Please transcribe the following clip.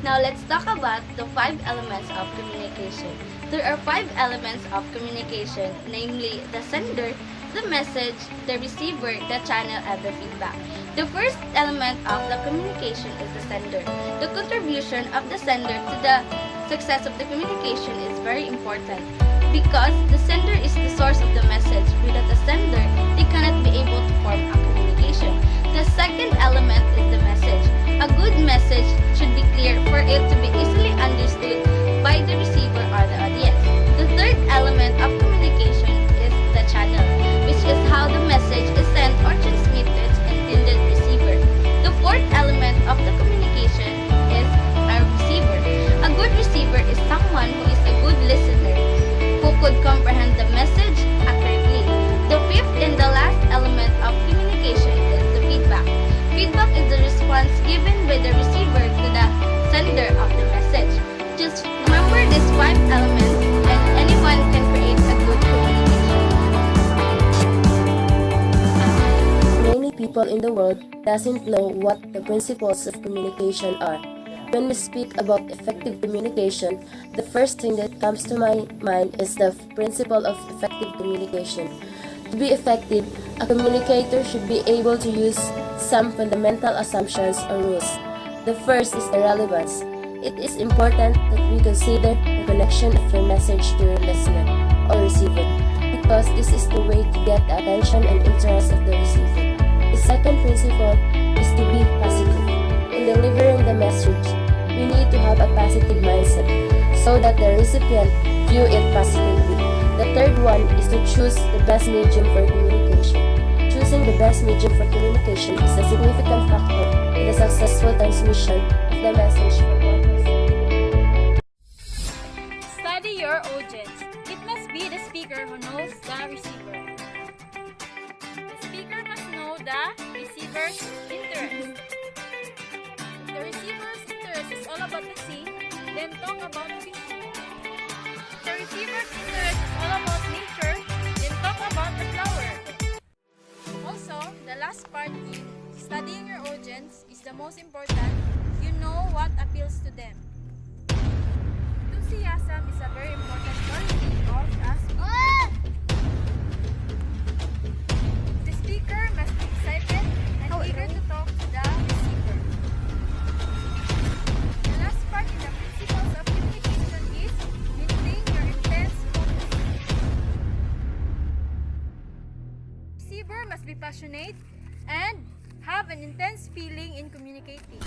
Now let's talk about the 5 elements of communication. There are 5 elements of communication, namely the sender, the message, the receiver, the channel, and the feedback. The first element of the communication is the sender. The contribution of the sender to the success of the communication is very important because the sender is the source of the message. Without the sender, they cannot be able to form a communication. The second element is the message. A good message should be clear for it to be easily understood by the receiver or the audience. The third element of communication is the channel, which is how the message is sent or transmitted to its intended receiver. The fourth element of the communication is a receiver. A good receiver is someone who is a good listener, who could comprehend the message accurately. The fifth and the last element of communication is the feedback. Feedback is the response given by the receiver to the sender of the message. Just remember these 5 elements and anyone can create a good communication. Many people in the world doesn't know what the principles of communication are. When we speak about effective communication, the first thing that comes to my mind is the principle of effective communication. To be effective, a communicator should be able to use some fundamental assumptions or rules. The first is the relevance. It is important that we consider the connection of your message to your listener or receiver, because this is the way to get the attention and interest of the receiver. The second principle is to be positive. In delivering the message, we need to have a positive mindset so that the recipient view it positively. The third one is to choose the best medium for communication. Choosing the best medium for communication is a significant factor in the successful transmission of the message from one person. Study your audience. It must be the speaker who knows the receiver. The speaker must know the receiver's interest. If the receiver's interest is all about the sea, then talk about fishing. If the receiver's interest is all about nature, then talk about the flower. Also, the last part in studying your audience is the most important. You know what appeals to them. Enthusiasm is a very important quality of a speaker. The speaker must be excited and eager to talk to the receiver. The last part in the principles of communication is maintain your intense focus. Receiver must be passionate and have an intense feeling in communicating.